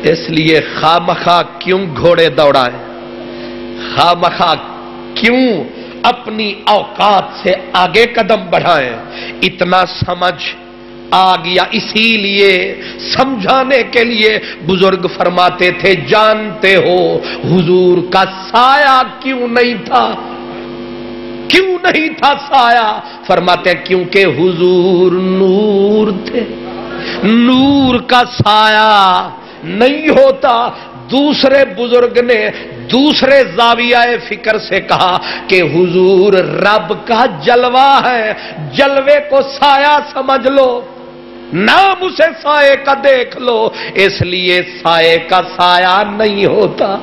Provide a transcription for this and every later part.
اس لیے خامخواہ کیوں گھوڑے دوڑائیں، خامخواہ کیوں اپنی اوقات سے آگے قدم بڑھائیں؟ اتنا سمجھ آ گیا، اسی لیے سمجھانے کے لیے بزرگ فرماتے تھے جانتے ہو حضور کا سایہ کیوں نہیں تھا؟ کیوں نہیں تھا سایہ؟ فرماتے ہیں کیونکہ حضور نور تھے، نور کا سایہ نہیں ہوتا۔ دوسرے بزرگ نے دوسرے زاویہ فکر سے کہا کہ حضور رب کا جلوہ ہے، جلوے کو سایہ سمجھ لو، نام اسے سائے کا دیکھ لو، اس لیے سائے کا سایہ نہیں ہوتا۔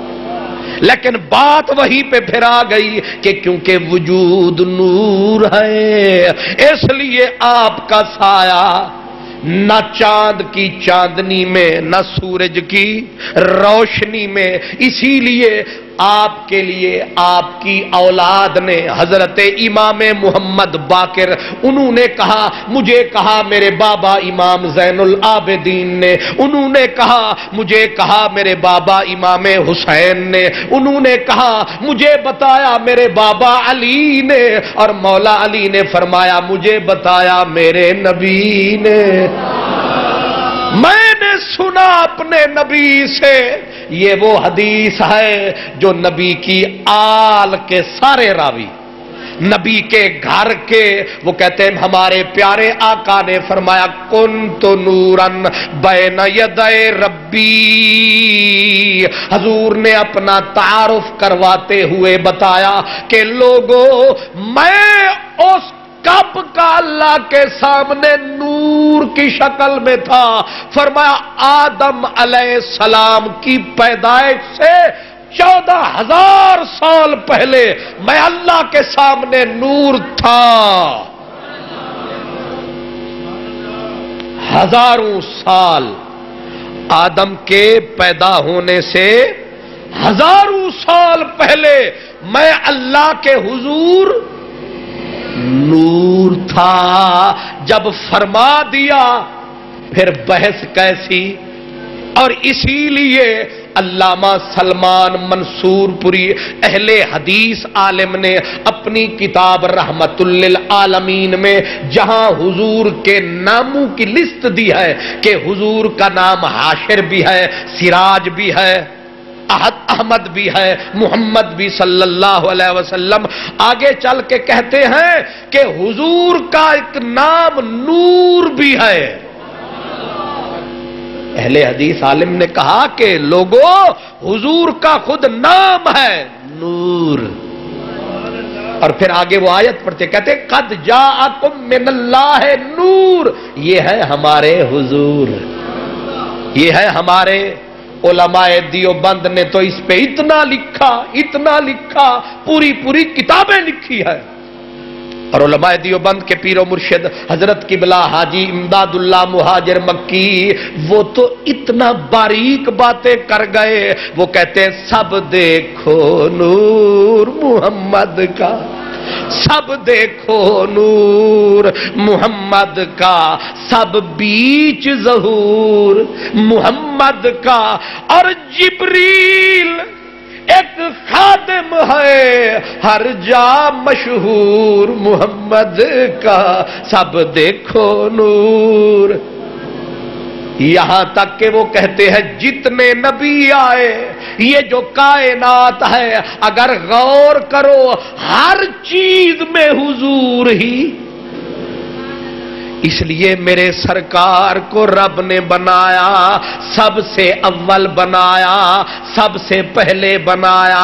لیکن بات وہی پہ پھر آ گئی کہ کیونکہ وجود نور ہے اس لیے آپ کا سایہ نہ چاند کی چاندنی میں نہ سورج کی روشنی میں، اسی لیے آپ کے لیے آپ کی اولاد نے حضرت امام محمد باقر انہوں نے کہا، مجھے کہا میرے بابا امام زین العابدین نے، انہوں نے کہا مجھے کہا میرے بابا امام حسین نے، انہوں نے کہا مجھے بتایا میرے بابا علی نے، اور مولا علی نے فرمایا مجھے بتایا میرے نبی نے۔ میں نے سنا اپنے نبی سے، یہ وہ حدیث ہے جو نبی کی آل کے سارے راوی، نبی کے گھر کے، وہ کہتے ہیں ہمارے پیارے آقا نے فرمایا کنت نورن بین یدے ربی، حضور نے اپنا تعارف کرواتے ہوئے بتایا کہ لوگوں میں اس کب کا اللہ کے سامنے نور کی شکل میں تھا، فرمایا آدم علیہ السلام کی پیدائش سے 14,000 سال پہلے میں اللہ کے سامنے نور تھا، ہزاروں سال آدم کے پیدا ہونے سے ہزاروں سال پہلے میں اللہ کے حضور نور تھا۔ جب فرما دیا پھر بحث کیسی؟ اور اسی لیے علامہ سلمان منصور پوری اہل حدیث عالم نے اپنی کتاب رحمت للعالمین میں جہاں حضور کے ناموں کی لسٹ دی ہے کہ حضور کا نام حاشر بھی ہے، سراج بھی ہے، احمد بھی ہے، محمد بھی صلی اللہ علیہ وسلم، آگے چل کے کہتے ہیں کہ حضور کا ایک نام نور بھی ہے۔ اہل حدیث عالم نے کہا کہ لوگوں حضور کا خود نام ہے نور، اور پھر آگے وہ آیت پڑھتے کہتے قد جاءکم من اللہ نور، یہ ہے ہمارے حضور، یہ ہے ہمارے علماء دیوبند نے تو اس پہ اتنا لکھا، پوری کتابیں لکھی ہے، اور علماء دیوبند کے پیر و مرشد حضرت قبلہ حاجی امداد اللہ مہاجر مکی وہ تو اتنا باریک باتیں کر گئے، وہ کہتے ہیں سب دیکھو نور محمد کا، سب دیکھو نور محمد کا، سب بیچ ظہور محمد کا، اور جبریل ایک خادم ہے ہر جا مشہور محمد کا، سب دیکھو نور۔ یہاں تک کہ وہ کہتے ہیں جتنے نبی آئے، یہ جو کائنات ہے اگر غور کرو ہر چیز میں حضور ہی، اس لیے میرے سرکار کو رب نے بنایا، سب سے اول بنایا، سب سے پہلے بنایا،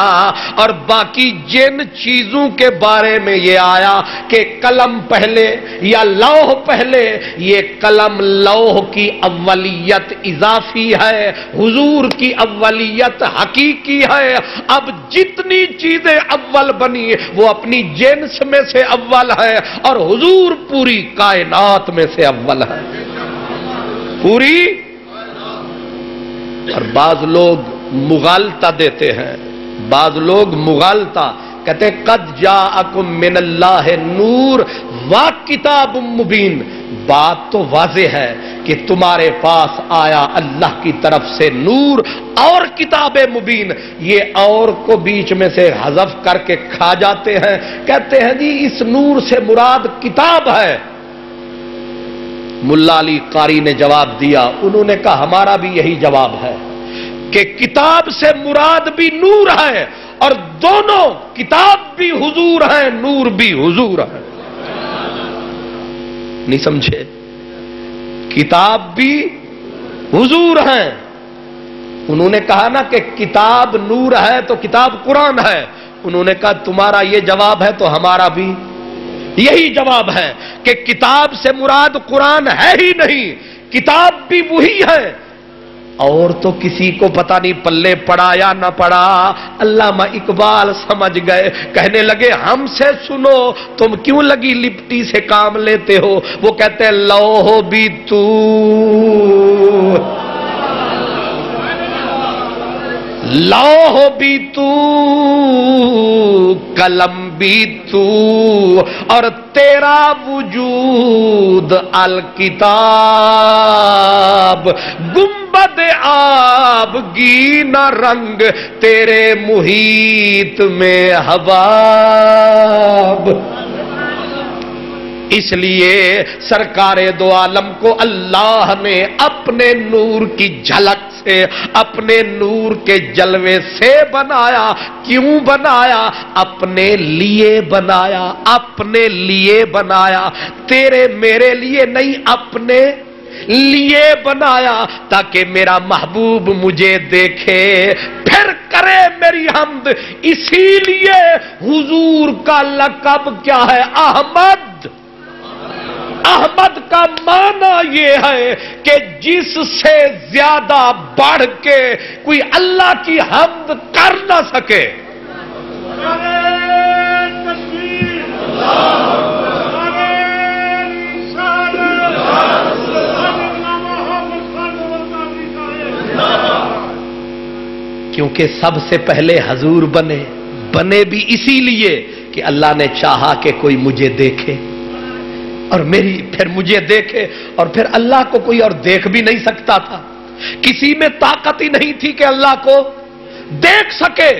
اور باقی جن چیزوں کے بارے میں یہ آیا کہ قلم پہلے یا لوح پہلے، یہ قلم لوح کی اولیت اضافی ہے، حضور کی اولیت حقیقی ہے۔ اب جتنی چیزیں اول بنی وہ اپنی جنس میں سے اول ہے، اور حضور پوری کائنات میں سے اول ہے پوری۔ اور بعض لوگ مغالطہ دیتے ہیں، بعض لوگ مغالطہ کہتے ہیں قد جاءکم من اللہ نور و کتاب مبین، بات تو واضح ہے کہ تمہارے پاس آیا اللہ کی طرف سے نور اور کتاب مبین. یہ اور کو بیچ میں سے حذف کر کے کھا جاتے ہیں, کہتے ہیں جی اس نور سے مراد کتاب ہے. ملا علی قاری نے جواب دیا, انہوں نے کہا ہمارا بھی یہی جواب ہے کہ کتاب سے مراد بھی نور ہے, اور دونوں کتاب بھی حضور ہیں, نور بھی حضور ہے. نہیں سمجھے؟ کتاب بھی حضور ہیں. انہوں نے کہا نا کہ کتاب نور ہے تو کتاب قرآن ہے. انہوں نے کہا تمہارا یہ جواب ہے تو ہمارا بھی یہی جواب ہے کہ کتاب سے مراد قرآن ہے ہی نہیں, کتاب بھی وہی ہے. اور تو کسی کو پتہ نہیں پلے پڑا یا نہ پڑا. علامہ اقبال سمجھ گئے, کہنے لگے ہم سے سنو تم کیوں لگی لپٹی سے کام لیتے ہو. وہ کہتے ہیں لوح بھی تو, لوح بھی تو, قلم بھی تو, اور تیرا وجود الکتاب. گنبد آب گینا رنگ تیرے محیط میں حباب. اس لیے سرکار دو عالم کو اللہ نے اپنے نور کی جھلک سے, اپنے نور کے جلوے سے بنایا. کیوں بنایا؟ اپنے لیے بنایا, اپنے لیے بنایا. تیرے میرے لیے نہیں, اپنے لیے بنایا, تاکہ میرا محبوب مجھے دیکھے پھر کرے میری حمد. اسی لیے حضور کا لقب کیا ہے؟ احمد. احمد کا معنی یہ ہے کہ جس سے زیادہ بڑھ کے کوئی اللہ کی حمد کر نہ سکے. کیونکہ سب سے پہلے حضور بنے بھی اسی لیے کہ اللہ نے چاہا کہ کوئی مجھے دیکھے اور پھر مجھے دیکھے, اور پھر اللہ کو کوئی اور دیکھ بھی نہیں سکتا تھا. کسی میں طاقت ہی نہیں تھی کہ اللہ کو دیکھ سکے.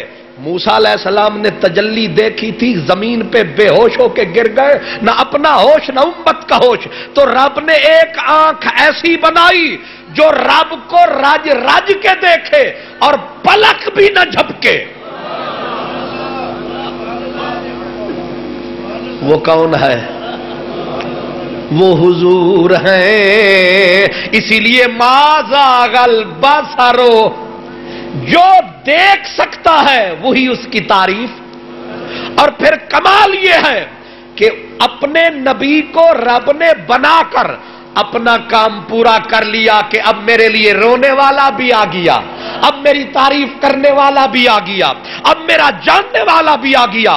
موسیٰ علیہ السلام نے تجلی دیکھی تھی, زمین پہ بے ہوش ہو کے گر گئے, نہ اپنا ہوش نہ امت کا ہوش. تو رب نے ایک آنکھ ایسی بنائی جو رب کو رج رج کے دیکھے اور پلک بھی نہ جھپکے. وہ کون ہے؟ وہ حضور ہیں. اسی لیے ما زاغ البصر, جو دیکھ سکتا ہے وہی اس کی تعریف. اور پھر کمال یہ ہے کہ اپنے نبی کو رب نے بنا کر اپنا کام پورا کر لیا کہ اب میرے لیے رونے والا بھی آ گیا, اب میری تعریف کرنے والا بھی آ گیا, اب میرا جاننے والا بھی آ گیا.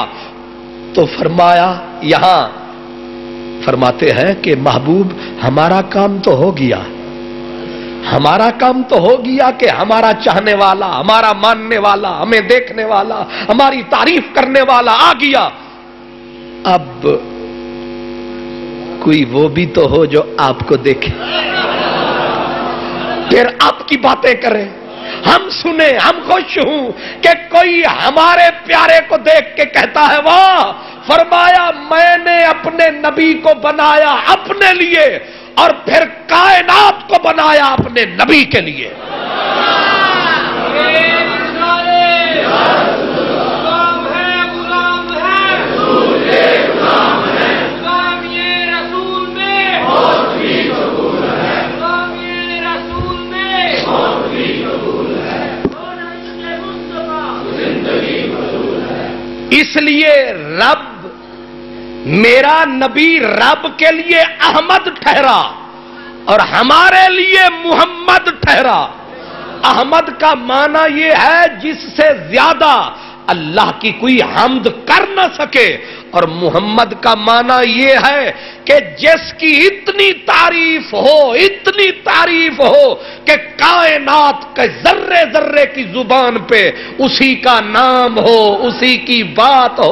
تو فرمایا, یہاں فرماتے ہیں کہ محبوب ہمارا کام تو ہو گیا, ہمارا کام تو ہو گیا کہ ہمارا چاہنے والا, ہمارا ماننے والا, ہمیں دیکھنے والا, ہماری تعریف کرنے والا آ گیا. اب کوئی وہ بھی تو ہو جو آپ کو دیکھے, پھر آپ کی باتیں کریں, ہم سنیں, ہم خوش ہوں کہ کوئی ہمارے پیارے کو دیکھ کے کہتا ہے واہ. فرمایا میں نے اپنے نبی کو بنایا اپنے لیے, اور پھر کائنات کو بنایا اپنے نبی کے لیے. اس لیے رب, میرا نبی رب کے لیے احمد ٹھہرا اور ہمارے لیے محمد ٹھہرا. احمد کا معنی یہ ہے جس سے زیادہ اللہ کی کوئی حمد کر نہ سکے, اور محمد کا معنی یہ ہے کہ جس کی اتنی تعریف ہو, اتنی تعریف ہو کہ کائنات کے ذرے ذرے کی زبان پہ اسی کا نام ہو, اسی کی بات ہو.